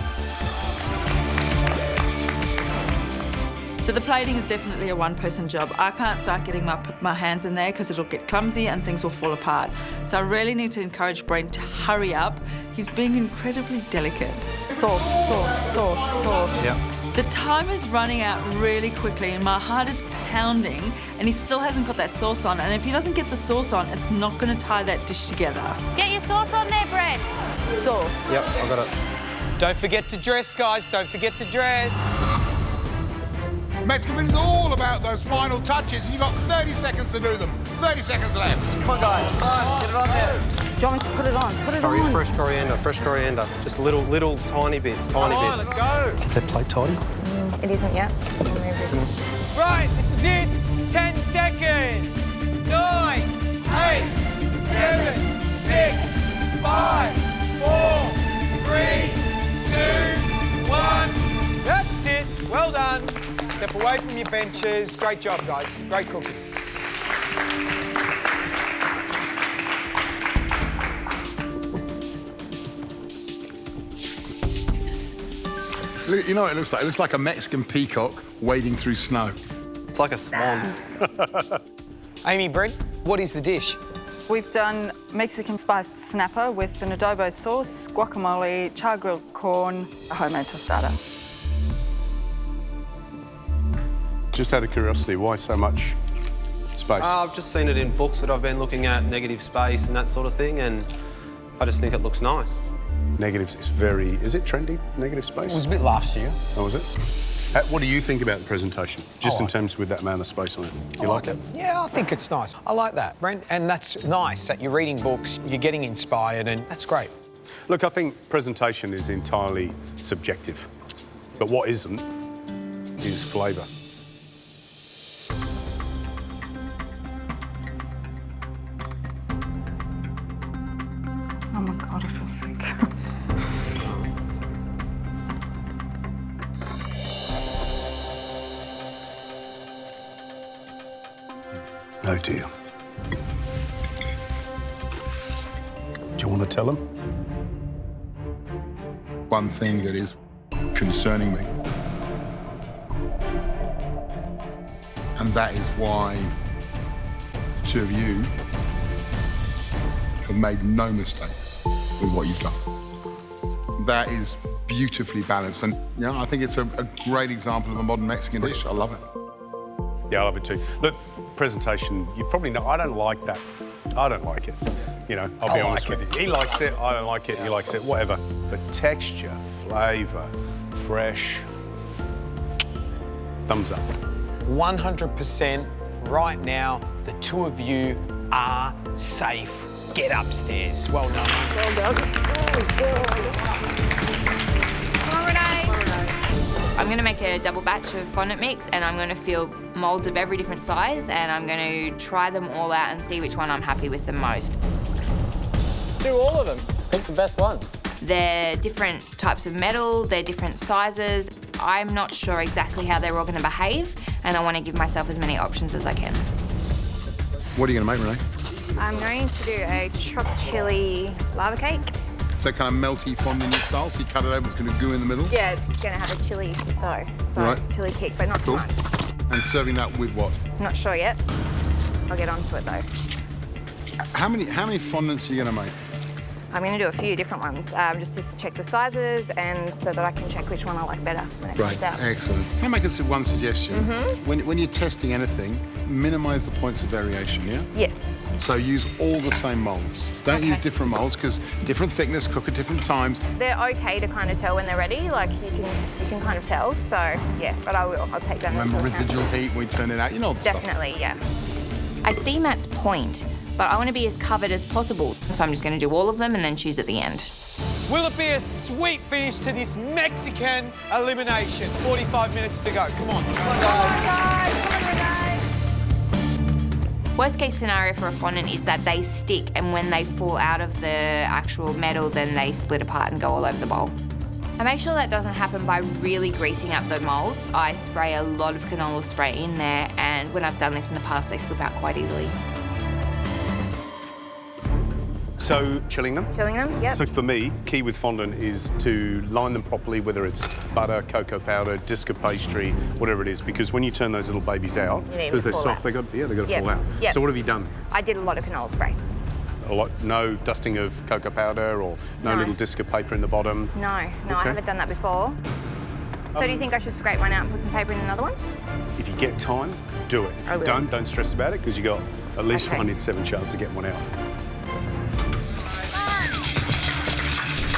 So the plating is definitely a one-person job. I can't start getting my hands in there because it'll get clumsy and things will fall apart. So I really need to encourage Brent to hurry up. He's being incredibly delicate. Sauce, sauce, sauce, sauce. Yep. The time is running out really quickly and my heart is pounding and he still hasn't got that sauce on. And if he doesn't get the sauce on, it's not going to tie that dish together. Get your sauce on there, Brent. Sauce. Yep, I got it. Don't forget to dress, guys. Don't forget to dress. Mexican food is all about those final touches, and you've got 30 seconds to do them. 30 seconds left. Come on, guys. Come on, get it on there. Do you want me to put it on? Put it on. Fresh coriander. Just little tiny bits, tiny bits. Let's go. Get that plate tidy. It isn't yet. I'll move this. Right, this is it. 10 seconds. 9, 8, 7, 6, 5, 4, 3, 2, 1. That's it. Well done. Step away from your benches. Great job, guys. Great cooking. You know what it looks like? It looks like a Mexican peacock wading through snow. It's like a swan. Amy, Brent, what is the dish? We've done Mexican spiced snapper with an adobo sauce, guacamole, charred grilled corn, a homemade tostada. Just out of curiosity, why so much space? I've just seen it in books that I've been looking at, negative space and that sort of thing, and I just think it looks nice. Negatives is very... Is it trendy, negative space? It was a bit last year. Oh, was it? What do you think about the presentation? Just in terms with that amount of space on it. You like it? Yeah, I think it's nice. I like that, Brent. And that's nice that you're reading books, you're getting inspired, and that's great. Look, I think presentation is entirely subjective. But what isn't is flavour. Oh my God, I feel sick. Oh dear. Do you want to tell them? One thing that is concerning me, and that is why the two of you have made no mistakes with what you've done. That is beautifully balanced, and yeah, I think it's a great example of a modern Mexican dish. I love it. Yeah, I love it too. Look, presentation, you probably know, I don't like that. I don't like it. You know, I'll be honest with you. He likes it, I don't like it, he likes it, whatever. But texture, flavour, fresh, thumbs up. 100% right now, the two of you are safe. Get upstairs. Well done. Well done. I'm going to make a double batch of fondant mix and I'm going to fill moulds of every different size and I'm going to try them all out and see which one I'm happy with the most. Do all of them. Pick the best one. They're different types of metal, they're different sizes. I'm not sure exactly how they're all going to behave and I want to give myself as many options as I can. What are you going to make, Renee? I'm going to do a chopped chili lava cake. So kind of melty fondant style, so you cut it over, it's going to goo in the middle? Yeah, it's going to have a chili though, so Right. chili kick, but not too much. And serving that with what? Not sure yet. I'll get onto it though. How many fondants are you going to make? I'm going to do a few different ones just to check the sizes and so that I can check which one I like better when it comes out. Excellent. Can I make us one suggestion? When you're testing anything, minimise the points of variation, yeah? Yes. So use all the same moulds. Don't use different moulds because different thickness, cook at different times. They're okay to kind of tell when they're ready, like you can kind of tell, so yeah, but I will, I'll take that into Remember account. residual heat when we turn it out, you know all the stuff. Definitely, yeah. I see Matt's point, but I want to be as covered as possible. So I'm just going to do all of them and then choose at the end. Will it be a sweet finish to this Mexican elimination? 45 minutes to go. Come on. Worst case scenario for a fondant is that they stick, and when they fall out of the actual metal, then they split apart and go all over the bowl. I make sure that doesn't happen by really greasing up the moulds. I spray a lot of canola spray in there, and when I've done this in the past, they slip out quite easily. So, chilling them? Chilling them, yep. So for me, key with fondant is to line them properly, whether it's butter, cocoa powder, disco pastry, whatever it is, because when you turn those little babies out, because they're soft, they've got to fall out. Yep. So what have you done? I did a lot of canola spray. A lot, no dusting of cocoa powder or no little disco paper in the bottom? No, I haven't done that before. So do you think I should scrape one out and put some paper in another one? If you get time, do it. If I you will. don't stress about it, because you got at least 1 in 7 chance of getting one out.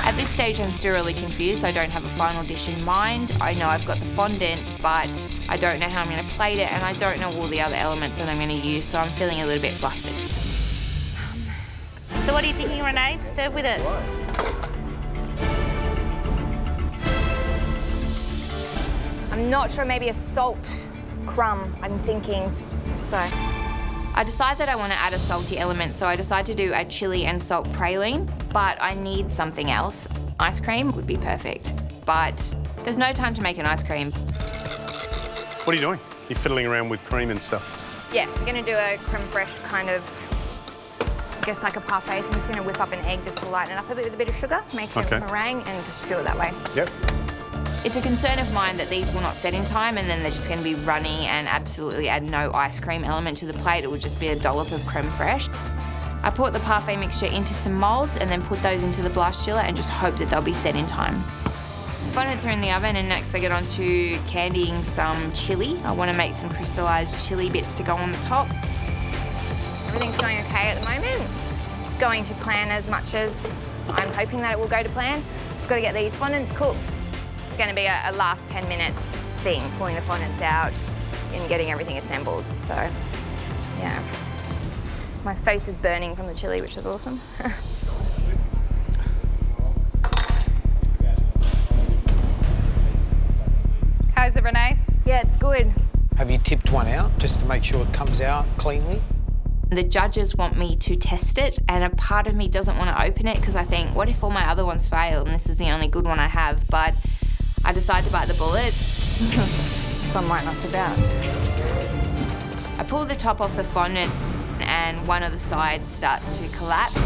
At this stage, I'm still really confused. I don't have a final dish in mind. I know I've got the fondant, but I don't know how I'm going to plate it, and I don't know all the other elements that I'm going to use, so I'm feeling a little bit flustered. So what are you thinking, Renee, to serve with it? I'm not sure, maybe a salt crumb, I'm thinking, so. I decide that I want to add a salty element, so I decide to do a chili and salt praline, but I need something else. Ice cream would be perfect, but there's no time to make an ice cream. What are you doing? You're fiddling around with cream and stuff. Yes, we're going to do a creme fraiche kind of, I guess like a parfait. So I'm just going to whip up an egg just to lighten it up a bit with a bit of sugar, make a meringue, and just do it that way. Yep. It's a concern of mine that these will not set in time and then they're just going to be runny and absolutely add no ice cream element to the plate. It will just be a dollop of creme fraiche. I put the parfait mixture into some moulds and then put those into the blast chiller and just hope that they'll be set in time. Fondants are in the oven, and next I get on to candying some chili. I want to make some crystallised chili bits to go on the top. Everything's going okay at the moment. It's going to plan as much as I'm hoping that it will go to plan. Just got to get these fondants cooked. It's going to be a last 10 minutes thing, pulling the fondants out and getting everything assembled. So, yeah. My face is burning from the chili, which is awesome. How's it, Renee? Yeah, it's good. Have you tipped one out just to make sure it comes out cleanly? The judges want me to test it, and a part of me doesn't want to open it because I think, what if all my other ones fail and this is the only good one I have? But I decide to bite the bullet. This one might not tip out. I pull the top off the fondant and one of the sides starts to collapse.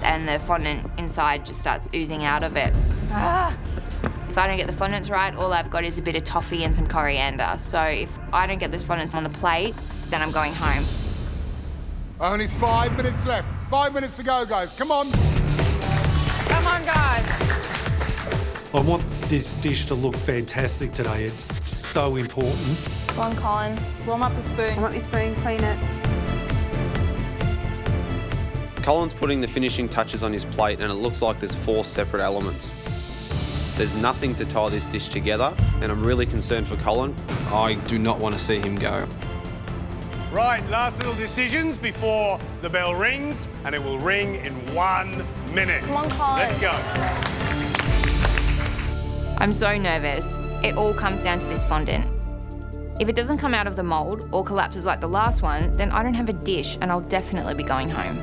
And the fondant inside just starts oozing out of it. If I don't get the fondants right, all I've got is a bit of toffee and some coriander. So if I don't get those fondants on the plate, then I'm going home. Only 5 minutes left. 5 minutes to go, guys. Come on. Come on, guys. I want this dish to look fantastic today. It's so important. Come on, Colin. Warm up the spoon. Warm up your spoon, clean it. Colin's putting the finishing touches on his plate and it looks like there's 4 separate elements. There's nothing to tie this dish together and I'm really concerned for Colin. I do not want to see him go. Right, last little decisions before the bell rings, and it will ring in 1 minute. Come on, Colin. Let's go. I'm so nervous. It all comes down to this fondant. If it doesn't come out of the mould or collapses like the last one, then I don't have a dish and I'll definitely be going home.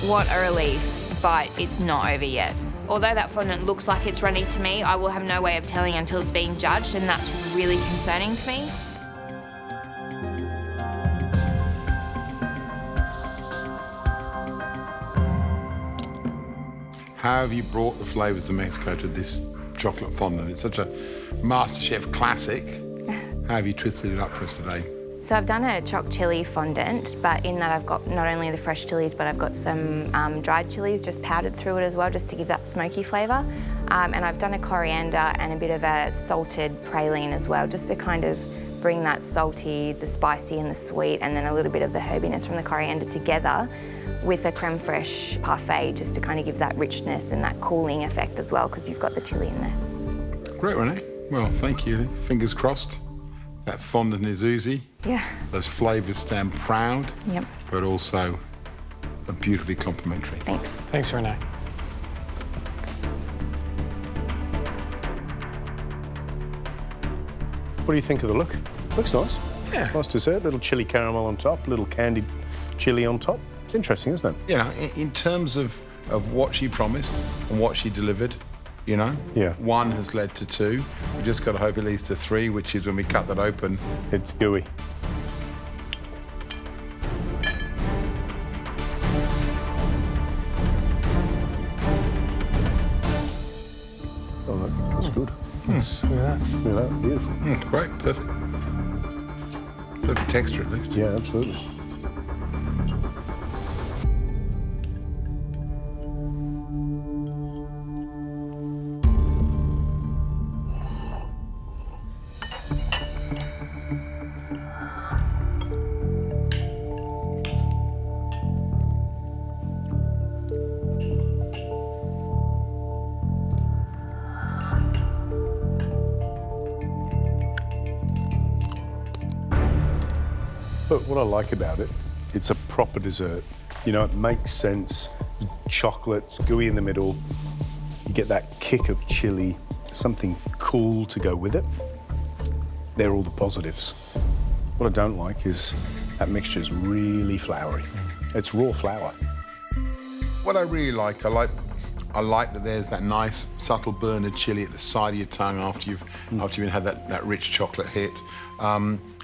What a relief, but it's not over yet. Although that fondant looks like it's runny to me, I will have no way of telling until it's being judged, and that's really concerning to me. How have you brought the flavours of Mexico to this chocolate fondant? It's such a MasterChef classic. How have you twisted it up for us today? So I've done a chopped chilli fondant, but in that I've got not only the fresh chilies, but I've got some dried chilies just powdered through it as well, just to give that smoky flavour. And I've done a coriander and a bit of a salted praline as well, just to kind of bring that salty, the spicy and the sweet, and then a little bit of the herbiness from the coriander together with a creme fraiche parfait, just to kind of give that richness and that cooling effect as well, because you've got the chilli in there. Great, Renee. Well, thank you. Fingers crossed. That fondant is oozy. Yeah. Those flavours stand proud. Yep. But also are beautifully complementary. Thanks. Thanks, Renee. What do you think of the look? Looks nice. Yeah. Nice dessert, little chili caramel on top, little candied chili on top. It's interesting, isn't it? You know, in terms of what she promised and what she delivered, you know? Yeah. 1 has led to 2. We just got to hope it leads to 3, which is when we cut that open. It's gooey. Oh, look, that's good. Look at that. Look at that, beautiful. Great, perfect. Perfect texture, at least. Yeah, absolutely. But what I like about it, it's a proper dessert. You know, it makes sense. Chocolate's gooey in the middle. You get that kick of chili, something cool to go with it. They're all the positives. What I don't like is that mixture is really floury. It's raw flour. What I really like, I like that there's that nice subtle burn of chili at the side of your tongue after you've had that rich chocolate hit.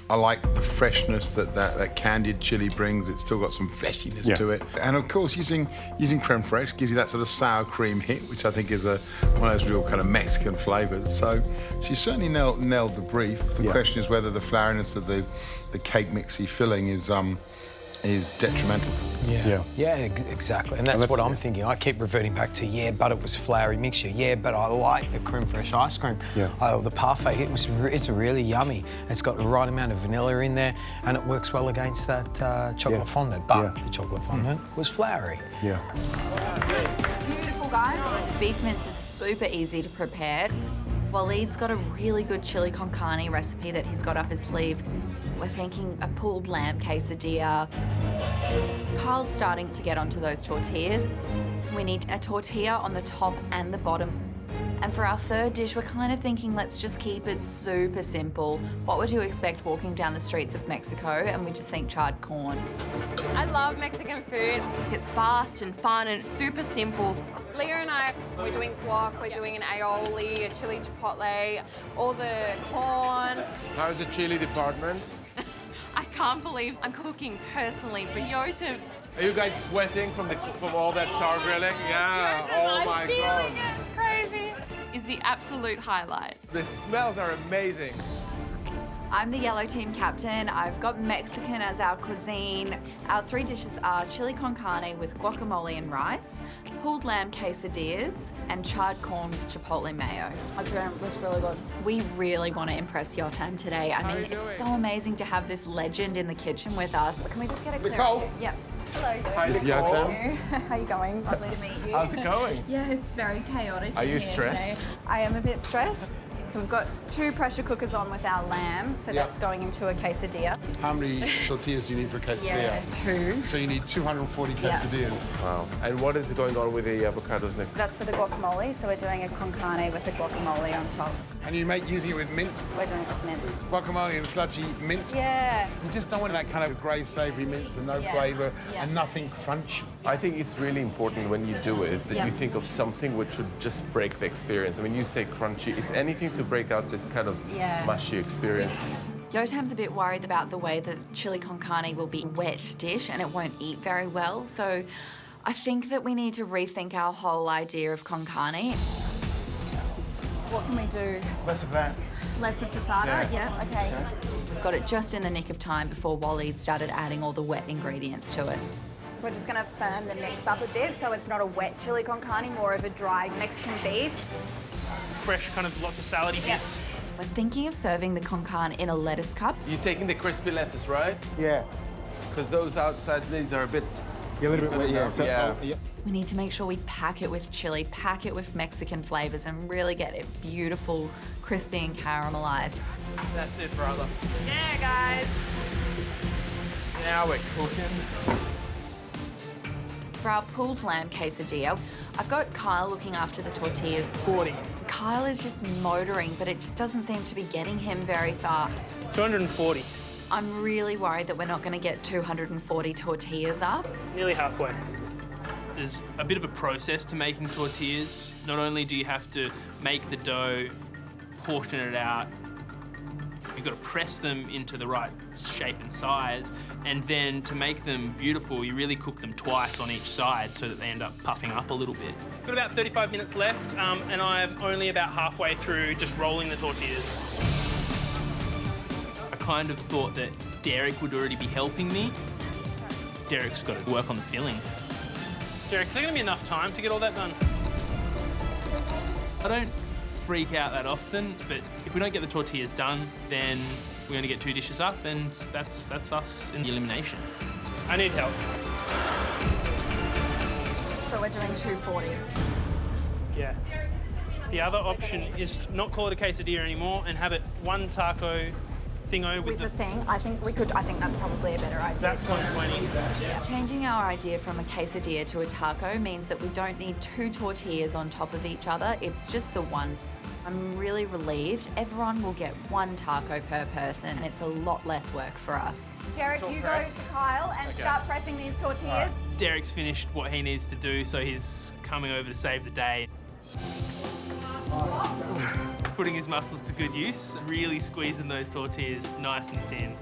I like the freshness that candied chili brings. It's still got some fleshiness to it. And of course, using creme fraiche gives you that sort of sour cream hit, which I think is one of those real kind of Mexican flavors. So you certainly nailed the brief. The question is whether the floweriness of the cake mixy filling is detrimental. Yeah, exactly. And that's what I'm thinking. I keep reverting back to, but it was flowery mixture. Yeah, but I like the creme fraiche ice cream. The parfait, it's really yummy. It's got the right amount of vanilla in there, and it works well against that chocolate fondant. But the chocolate fondant was flowery. Beautiful, guys. Beef mince is super easy to prepare. Waleed's got a really good chili con carne recipe that he's got up his sleeve. We're thinking a pulled lamb quesadilla. Kyle's starting to get onto those tortillas. We need a tortilla on the top and the bottom. And for our third dish, we're kind of thinking, let's just keep it super simple. What would you expect walking down the streets of Mexico? And we just think charred corn. I love Mexican food. It's fast and fun and it's super simple. Leo and I, we're doing guac, we're doing an aioli, a chili chipotle, all the corn. How's the chili department? I can't believe I'm cooking personally for Yotam. Are you guys sweating from all that char grilling? Yeah. Oh my God. It's crazy. Is the absolute highlight. The smells are amazing. I'm the yellow team captain. I've got Mexican as our cuisine. Our 3 dishes are chili con carne with guacamole and rice, pulled lamb quesadillas, and charred corn with chipotle mayo. It's really good. We really want to impress Yotam today. I mean, it's so amazing to have this legend in the kitchen with us. Can we just get a clear view? Yep. Hello. Hi, Yotam. How you going? Lovely to meet you. How's it going? Yeah, it's very chaotic. Are you stressed? Today. I am a bit stressed. So we've got 2 pressure cookers on with our lamb, so that's going into a quesadilla. How many tortillas do you need for a quesadilla? Yeah, 2. So you need 240 quesadillas. Wow. And what is going on with the avocados next? That's for the guacamole, so we're doing a con carne with the guacamole on top. And you using it with mince? We're doing it with mince. Guacamole and sludgy mince? Yeah. You just don't want that kind of grey, savoury mince and no flavour and nothing crunchy. I think it's really important when you do it that you think of something which should just break the experience. I mean, you say crunchy, it's anything to break out this kind of mushy experience. Yotam's a bit worried about the way that chili con carne will be a wet dish and it won't eat very well. So I think that we need to rethink our whole idea of con carne. What can we do? Less of that. Less of passata, yeah, okay. We've got it just in the nick of time before Waleed started adding all the wet ingredients to it. We're just gonna firm the mix up a bit so it's not a wet chili con carne, more of a dry Mexican beef. Fresh, kind of lots of salady bits. We're thinking of serving the con carne in a lettuce cup. You're taking the crispy lettuce, right? Yeah. Because those outside leaves are a bit... Yeah, a little bit wet, yeah. So, yeah. We need to make sure we pack it with chili, pack it with Mexican flavors, and really get it beautiful, crispy and caramelized. That's it, brother. Yeah, guys. Now we're cooking. For our pulled lamb quesadilla, I've got Kyle looking after the tortillas. 40. Kyle is just motoring, but it just doesn't seem to be getting him very far. 240. I'm really worried that we're not going to get 240 tortillas up. Nearly halfway. There's a bit of a process to making tortillas. Not only do you have to make the dough, portion it out, you've got to press them into the right shape and size, and then to make them beautiful, you really cook them twice on each side so that they end up puffing up a little bit. Got about 35 minutes left, and I'm only about halfway through just rolling the tortillas. I kind of thought that Derek would already be helping me. Derek's got to work on the filling. Derek, is there going to be enough time to get all that done? I don't freak out that often, but if we don't get the tortillas done, then we're going to get 2 dishes up, and that's us in the elimination. I need help. So we're doing 240. Yeah. The other option is not call it a quesadilla anymore and have it one taco thingo with the thing, I think that's probably a better idea. That's 120. Yeah. Changing our idea from a quesadilla to a taco means that we don't need 2 tortillas on top of each other. It's just the one. I'm really relieved. Everyone will get 1 taco per person, and it's a lot less work for us. Derek, you go to Kyle and start pressing these tortillas. Derek's finished what he needs to do, so he's coming over to save the day. Putting his muscles to good use, really squeezing those tortillas nice and thin.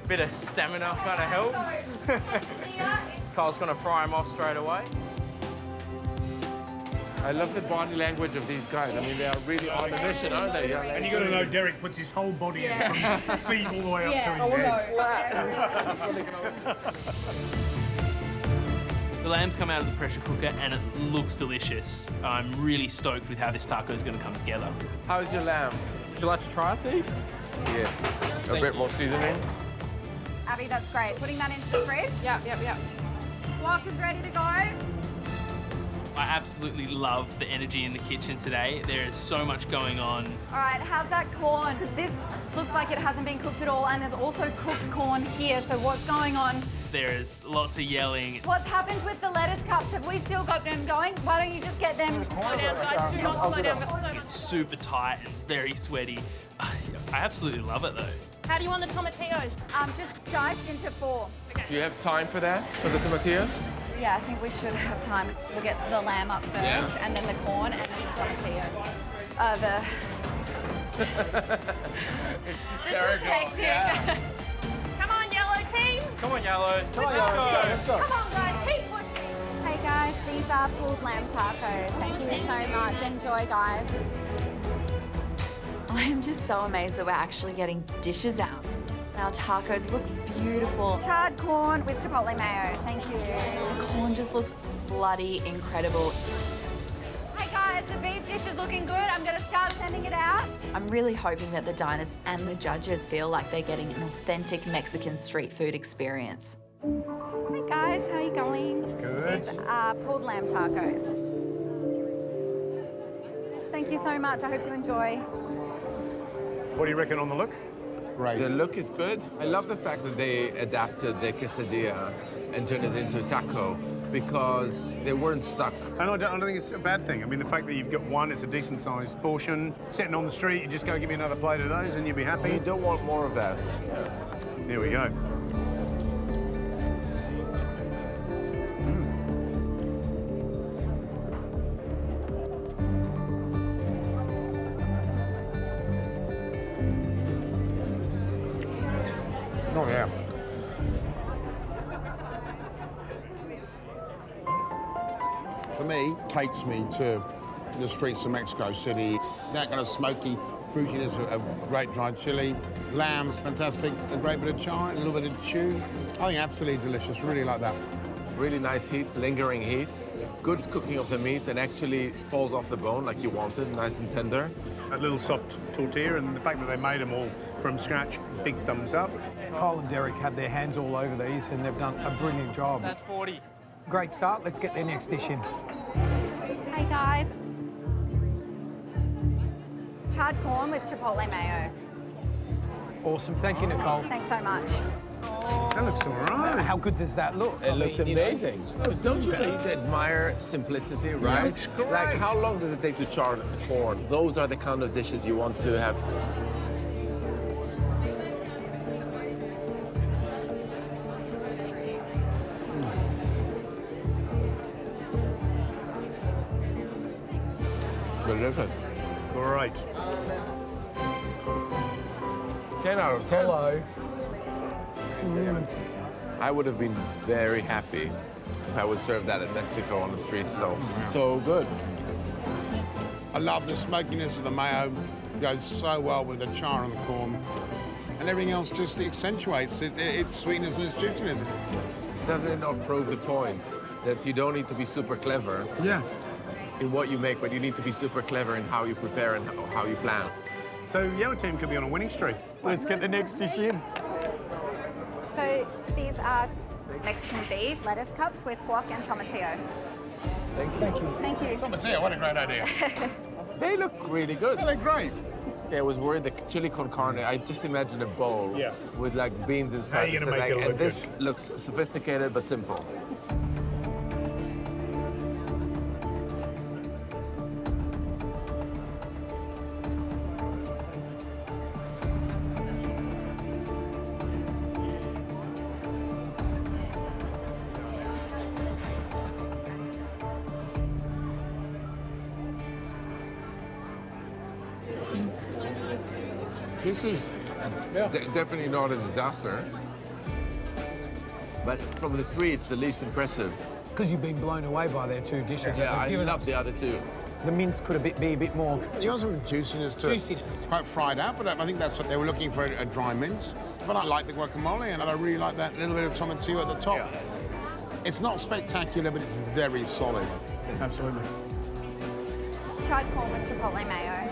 Bit of stamina kind of helps. Kyle's gonna fry them off straight away. I love the body language of these guys. I mean, they are really on a mission, aren't they? And you got to know Derek puts his whole body in from feet all the way up to his head. The lamb's come out of the pressure cooker and it looks delicious. I'm really stoked with how this taco is going to come together. How's your lamb? Would you like to try it, please? Yes. A bit more seasoning. Abby, that's great. Putting that into the fridge. Yeah. Squawk is ready to go. I absolutely love the energy in the kitchen today. There is so much going on. All right, how's that corn? Because this looks like it hasn't been cooked at all, and there's also cooked corn here, so what's going on? There is lots of yelling. What's happened with the lettuce cups? Have we still got them going? Why don't you just get them? Slow down, guys. Do not slow down. It's super tight and very sweaty. I absolutely love it though. How do you want the tomatillos? Just diced into 4. Do you have time for that, for the tomatillos? Yeah, I think we should have time. We'll get the lamb up first, and then the corn, and then the tomatillos. It's hysterical. This is hectic. Come on, yellow team. Come on, yellow. Let's go. Come on, guys. Keep pushing. Hey guys, these are pulled lamb tacos. Thank you so much. Enjoy, guys. I am just so amazed that we're actually getting dishes out. Our tacos look beautiful. Charred corn with chipotle mayo. Thank you. The corn just looks bloody incredible. Hey guys, the beef dish is looking good. I'm going to start sending it out. I'm really hoping that the diners and the judges feel like they're getting an authentic Mexican street food experience. Hey guys, how are you going? Good. These are pulled lamb tacos. Thank you so much. I hope you enjoy. What do you reckon on the look? Right. The look is good. I love the fact that they adapted the quesadilla and turned it into a taco because they weren't stuck. And I don't think it's a bad thing. I mean, the fact that you've got one, it's a decent-sized portion. Sitting on the street, you just go give me another plate of those and you'll be happy. You don't want more of that. Here we go. Oh, yeah. For me, takes me to the streets of Mexico City. That kind of smoky fruitiness of great dried chili. Lamb's fantastic, a great bit of char, a little bit of chew. I think absolutely delicious, really like that. Really nice heat, lingering heat. Good cooking of the meat and actually falls off the bone like you wanted, nice and tender. A little soft tortilla, and the fact that they made them all from scratch, big thumbs up. Kyle and Derek had their hands all over these and they've done a brilliant job. That's 40. Great start. Let's get their next dish in. Hey guys. Charred corn with chipotle mayo. Awesome. Thank you, Nicole. Thanks so much. That looks all right. How good does that look? It looks amazing. Don't you admire simplicity, right? It's great. Like, how long does it take to char corn? Those are the kind of dishes you want to have. Delicious. Great. 10 out of 10. Hello. I would have been very happy if I was served that in Mexico on the street stove. So good. I love the smokiness of the mayo. It goes so well with the char and the corn. And everything else just accentuates its sweetness and its juiciness. Doesn't it not prove the point that you don't need to be super clever in what you make, but you need to be super clever in how you prepare and how you plan? So yellow team could be on a winning streak. Let's get the next dish in. So these are Mexican beef lettuce cups with guac and tomatillo. Thank you. Thank you. Thank you. Tomatillo, what a great idea. They look really good. They look great. Yeah, I was worried the chili con carne. I just imagined a bowl with like beans inside. How are you gonna make it look and this good? looks sophisticated but simple. This is definitely not a disaster, but from the three, it's the least impressive. Because you've been blown away by their two dishes. Yeah, I love the other two. The mince could be a bit more. You want some juiciness to it. It's quite fried out, but I think that's what they were looking for, a dry mince. But I like the guacamole, and I really like that little bit of tomatillo at the top. It's not spectacular, but it's very solid. Absolutely. Charred corn with chipotle mayo.